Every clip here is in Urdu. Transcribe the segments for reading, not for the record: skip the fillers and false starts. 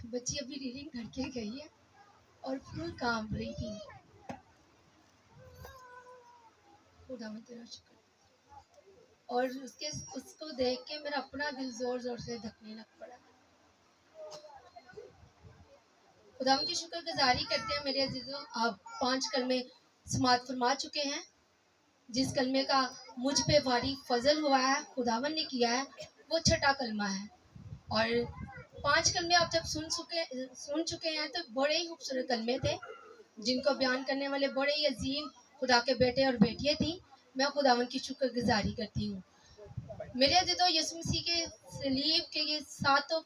بچی ابھی ریڈنگ کر کے گئی ہے اور فل کام رہی تھی. خدا میں تیرا شکر. اور اس کو دیکھ کے میرا اپنا دل زور زور سے دھکنے لگ پڑا. خدا کی شکر گزاری کرتے ہیں میرے عزیزوں. آپ 5 کلمے سماعت فرما چکے ہیں. جس کلمے کا مجھ پہ بھاری فضل ہوا ہے خداوند نے کیا ہے وہ 6 کلمہ ہے. اور 5 کلمے آپ جب سن چکے ہیں تو بڑے ہی خوبصورت کلمے تھے جن کو بیان کرنے والے بڑے ہی عظیم خدا کے بیٹے اور بیٹیاں تھیں. میں خداوند کی شکر گزاری کرتی ہوں. میرے عزیزوں یسوع مسیح کے صلیب کے یہ ساتوں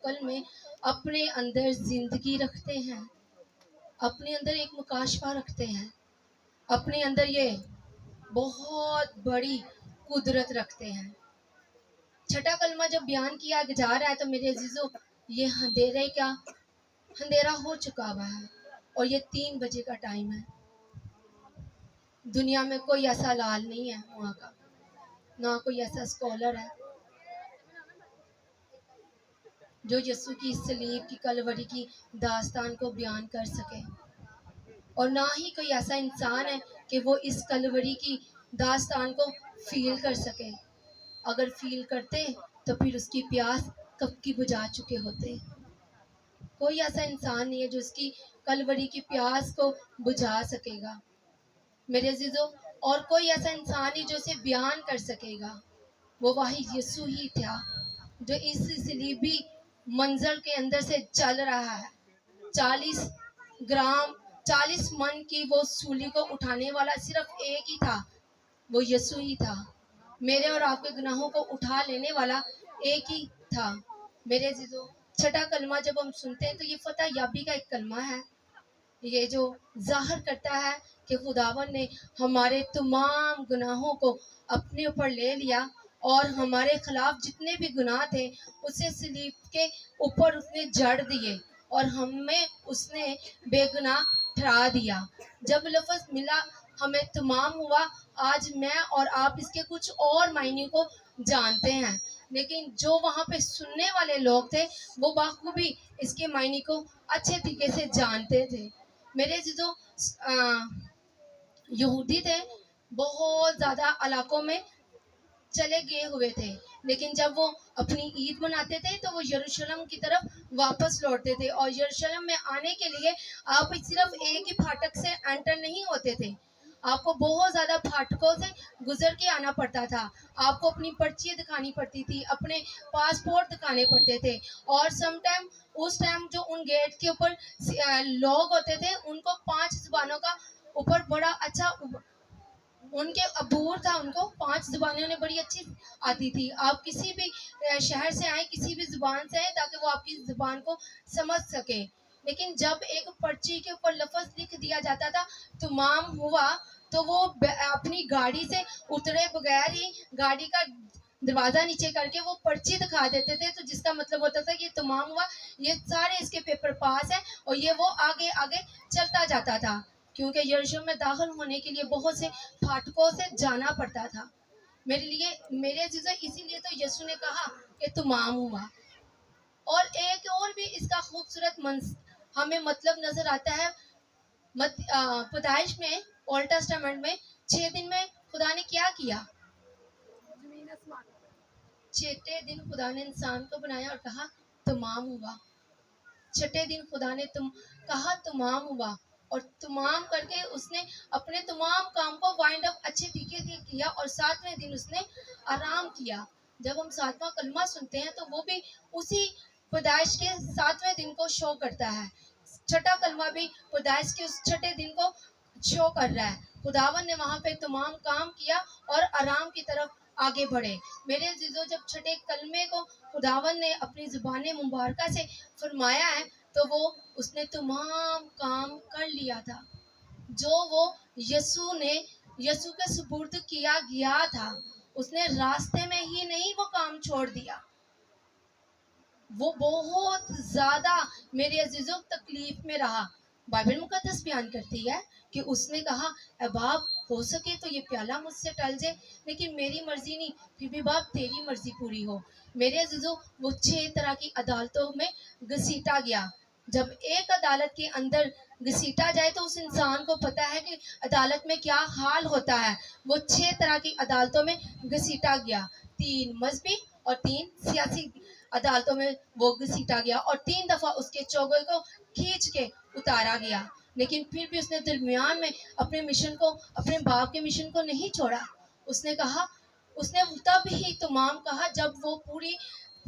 کلمے اپنے اندر زندگی رکھتے ہیں. اپنے اندر ایک مکاشفہ رکھتے ہیں. اپنے اندر یہ بہت بڑی قدرت رکھتے ہیں. 6 کلمہ جب بیان کیا جا رہا ہے تو میرے عزیزوں یہ اندھیرا ہو چکا ہوا ہے اور یہ 3 بجے کا ٹائم ہے. دنیا میں کوئی ایسا لال نہیں ہے وہاں کا، نہ کوئی ایسا اسکالر ہے جو یسوع کی صلیب کی کلوری کی داستان کو بیان کر سکے، اور نہ ہی کوئی ایسا انسان ہے کہ وہ اس کلوری کی داستان کو فیل کر سکے. اگر فیل کرتے تو پھر اس کی پیاس کب کی بجھا چکے ہوتے. کوئی ایسا انسان نہیں ہے جو اس کی کلوری کی پیاس کو بجھا سکے گا میرے عزیزوں. اور کوئی ایسا انسان نہیں جو اسے بیان کر سکے گا. وہ واحد یسوع ہی تھا جو اس صلیبی منظر کے اندر سے چل رہا ہے. 40 من کی وہ سولی کو اٹھانے والا صرف ایک ہی تھا، وہ یسوع ہی تھا. میرے اور آپ کے گناہوں کو اٹھا لینے والا ایک ہی تھا. میرے عزیزوں 6 کلمہ جب ہم سنتے ہیں تو یہ فتح یابی کا ایک کلمہ ہے. یہ جو ظاہر کرتا ہے کہ خداوند نے ہمارے تمام گناہوں کو اپنے اوپر لے لیا اور ہمارے خلاف جتنے بھی گناہ تھے اسے صلیب کے اوپر اس نے جڑ دیے اور ہمیں اس نے بے گناہ ٹھہرا دیا. جب لفظ ملا ہمیں تمام ہوا، آج میں اور آپ اس کے کچھ اور معنی کو جانتے ہیں، لیکن جو وہاں پہ سننے والے لوگ تھے وہ بخوبی اس کے معنی کو اچھے طریقے سے جانتے تھے. میرے عزیزوں یہودی تھے، بہت زیادہ علاقوں میں چلے گئے ہوئے تھے، لیکن جب وہ اپنی عید مناتے تھے تو وہ یروشلم کی طرف واپس لوٹتے تھے. اور یروشلم میں آنے کے لیے آپ صرف ایک ہی پھاٹک سے انٹر نہیں ہوتے تھے، آپ کو بہت زیادہ پھاٹکوں سے گزر کے آنا پڑتا تھا. آپ کو اپنی پرچی دکھانی پڑتی تھی، اپنے پاسپورٹ دکھانے پڑتے تھے. اور اس ٹائم جو ان گیٹ کے اوپر لوگ ہوتے تھے ان کو 5 زبانوں کا اوپر بڑا اچھا ان کے عبور تھا. ان کو 5 زبانیں انہیں بڑی اچھی آتی تھی. آپ کسی بھی شہر سے آئیں، کسی بھی زبان سے آئیں تاکہ وہ آپ کی زبان کو سمجھ سکے. لیکن جب ایک پرچی کے اوپر لفظ لکھ دیا جاتا تھا تمام ہوا، تو وہ اپنی گاڑی سے اترے بغیر ہی گاڑی کا دروازہ نیچے کر کے وہ پرچی دکھا دیتے تھے، تو جس کا مطلب ہوتا تھا کہ یہ تمام ہوا، یہ سارے اس کے پیپر پاس ہیں. اور یہ وہ آگے آگے چلتا جاتا تھا کیونکہ یروشلم میں داخل ہونے کے لیے بہت سے پھاٹکوں سے جانا پڑتا تھا. میرے عزیزوں اسی لیے تو یسوع نے کہا کہ تمام ہوا. اور ایک اور بھی اس کا خوبصورت ہمیں مطلب نظر آتا ہے. پیدائش میں اولڈ ٹیسٹامنٹ میں 6 دن میں خدا نے کیا کیا؟ 6 دن خدا نے انسان کو بنایا اور کہا تمام ہوا. 6 دن خدا نے کہا تمام ہوا، اور تمام کر کے اس نے اپنے تمام کام کو وائنڈ اپ اچھے طریقے سے کیا، اور 7ویں دن اس نے آرام کیا. جب ہم 7واں کلمہ سنتے ہیں تو وہ بھی اسی پیدائش کے 7ویں دن کو شو کرتا ہے. 6 کلمہ بھی پیدائش کے اس 6 دن کو شو کر رہا ہے. خداوند نے وہاں پہ تمام کام کیا اور آرام کی طرف آگے بڑھے. میرے عزیزوں جب 6 کلمے کو خداوند نے اپنی زبان مبارکہ سے فرمایا ہے تو وہ اس نے تمام کام کر لیا تھا جو وہ یسوع کے سپرد کیا گیا تھا. اس نے راستے میں ہی نہیں وہ کام چھوڑ دیا. وہ بہت زیادہ میرے عزیزوں تکلیف میں رہا. بائبل مقدس بیان کرتی ہے کہ اس نے کہا اے باپ ہو سکے تو یہ پیالہ مجھ سے ٹل جائے، لیکن میری مرضی نہیں، پھر بھی باپ تیری مرضی پوری ہو۔ میرے عزیزو، وہ 6 طرح کی عدالتوں میں گھسیٹا گیا۔ جب ایک عدالت کے اندر گھسیٹا جائے تو اس انسان کو پتا ہے کہ عدالت میں کیا حال ہوتا ہے۔ وہ 6 طرح کی عدالتوں میں گھسیٹا گیا، 3 مذہبی اور 3 سیاسی عدالتوں میں وہ گھسیٹا گیا، اور 3 دفعہ اس کے چوگے کو کھینچ کے اتارا گیا، لیکن پھر بھی اس نے درمیان میں اپنے مشن کو، اپنے باپ کے مشن کو نہیں چھوڑا۔ اس نے کہا، اس نے تب ہی تمام کہا جب وہ پوری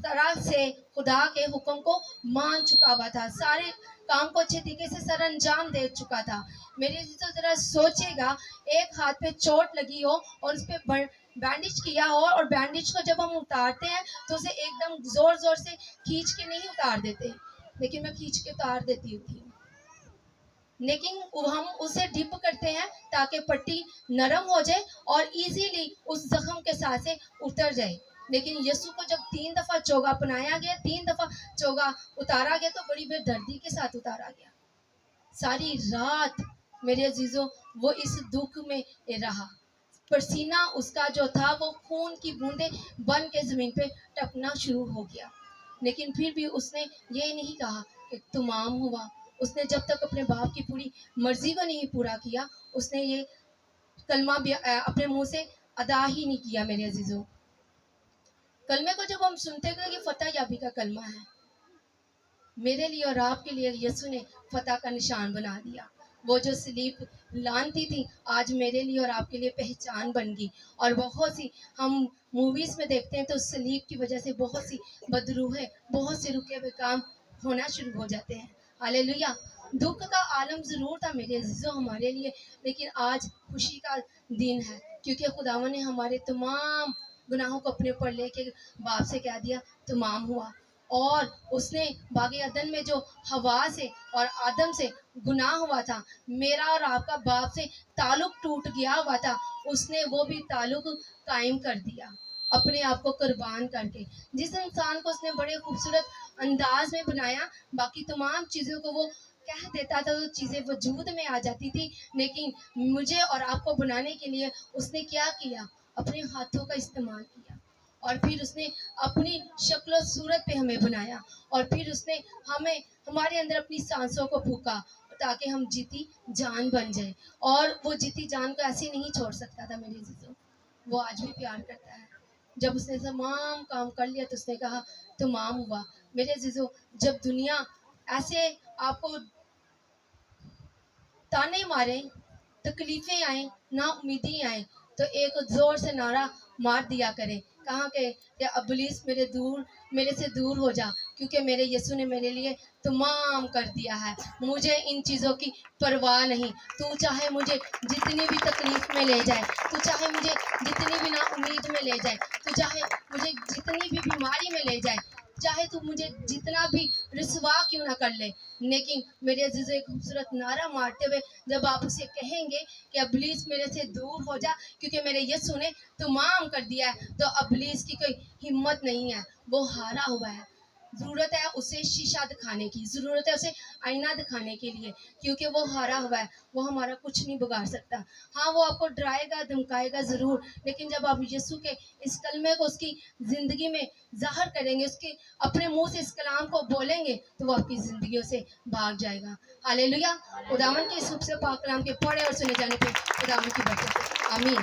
طرح سے خدا کے حکم کو مان چکا ہوا تھا، سارے کام کو اچھے طریقے سے سر انجام دے چکا تھا۔ میرے عزیزو، ذرا سوچے گا، ایک ہاتھ پہ چوٹ لگی ہو اور اس پہ بینڈیج کیا ہو، اور بینڈیج کو جب ہم اتارتے ہیں تو اسے ایک دم زور زور سے کھینچ کے نہیں اتار دیتے، لیکن میں کھینچ کے اتار دیتی تھی، لیکن ہم اسے ڈپ کرتے ہیں تاکہ پٹی نرم ہو جائے اور ایزیلی اس زخم کے ساتھ سے اتر جائے۔ لیکن یسوع کو جب 3 دفعہ چوگا پہنایا گیا، 3 دفعہ چوگا اتارا گیا تو بڑی بے دردی کے ساتھ اتارا گیا۔ ساری رات میرے عزیزوں وہ اس دکھ میں رہا، پسینہ اس کا جو تھا وہ خون کی بوندیں بن کے زمین پہ ٹپنا شروع ہو گیا، لیکن پھر بھی اس نے یہ نہیں کہا کہ تمام ہوا۔ اس نے جب تک اپنے باپ کی پوری مرضی کو نہیں پورا کیا، اس نے یہ کلمہ بھی اپنے منہ سے ادا ہی نہیں کیا۔ میرے عزیزوں، کلمے کو جب ہم سنتے ہیں کہ فتح یابی کا کلمہ ہے، میرے لیے اور آپ کے لیے یسوع نے فتح کا نشان بنا دیا۔ وہ جو صلیب لانتی تھی آج میرے لیے اور آپ کے لیے پہچان بن گئی، اور بہت سی ہم موویز میں دیکھتے ہیں تو صلیب کی وجہ سے بہت سی بدروحیں، بہت سے رکے ہوئے کام ہونا شروع ہو جاتے ہیں۔ ہاللیلویہ! دکھ کا عالم ضرور تھا میرے عزیزوں ہمارے لیے، لیکن آج خوشی کا دن ہے، کیونکہ خداوند نے ہمارے تمام گناہوں کو اپنے اوپر لے کے باپ سے کہہ دیا تمام ہوا۔ اور اس نے باغ عدن میں جو ہوا سے اور آدم سے گناہ ہوا تھا، میرا اور آپ کا باپ سے تعلق ٹوٹ گیا ہوا تھا، اس نے وہ بھی تعلق قائم کر دیا اپنے آپ کو قربان کر کے۔ جس انسان کو اس نے بڑے خوبصورت انداز میں بنایا، باقی تمام چیزوں کو وہ کہہ دیتا تھا، وہ چیزیں وجود میں آ جاتی تھی، لیکن مجھے اور آپ کو بنانے کے لیے اس نے کیا کیا؟ اپنے ہاتھوں کا استعمال کیا، اور پھر اس نے اپنی شکل و صورت پہ ہمیں بنایا، اور پھر اس نے ہمیں ہمارے اندر اپنی سانسوں کو پھونکا تاکہ ہم جیتی جان بن جائیں۔ اور وہ جیتی جان کو ایسے نہیں چھوڑ سکتا تھا میرے عزیزوں، وہ آج بھی پیار کرتا ہے۔ جب اس نے تمام کام کر لیا تو اس نے کہا تمام ہوا۔ میرے عزیزوں، جب دنیا ایسے آپ کو تانے مارے، تکلیفیں آئیں، نا امیدی آئیں، تو ایک زور سے نعرہ مار دیا کرے، کہاں کہ ابلیس میرے سے دور ہو جا، کیونکہ میرے یسوع نے میرے لیے تمام کر دیا ہے۔ مجھے ان چیزوں کی پرواہ نہیں۔ تو چاہے مجھے جتنی بھی تکلیف میں لے جائے، تو چاہے مجھے جتنی بھی نا امید میں لے جائے، تو چاہے مجھے جتنی بھی بیماری میں لے جائے، چاہے تو مجھے جتنا بھی رسوا کیوں نہ کر لے، لیکن میرے عزیز ایک خوبصورت نعرہ مارتے ہوئے جب آپ اسے کہیں گے کہ ابلیس میرے سے دور ہو جا، کیونکہ میرے یسوع نے تمام کر دیا ہے، تو ابلیس کی کوئی ہمت نہیں ہے، وہ ہارا ہوا ہے۔ ضرورت ہے اسے شیشہ دکھانے کی، ضرورت ہے اسے آئینہ دکھانے کے لیے، کیونکہ وہ ہارا ہوا ہے، وہ ہمارا کچھ نہیں بگاڑ سکتا۔ ہاں، وہ آپ کو ڈرائے گا، دھمکائے گا ضرور، لیکن جب آپ یسوع کے اس کلمے کو اس کی زندگی میں ظاہر کریں گے، اس کے اپنے منہ سے اس کلام کو بولیں گے، تو وہ آپ کی زندگیوں سے بھاگ جائے گا۔ ہاللیلویہ! خداوند کے اس خوبصورت پاک کلام کے پڑھے اور سنے جانے پہ خداوند کی برکت ہو۔ آمین۔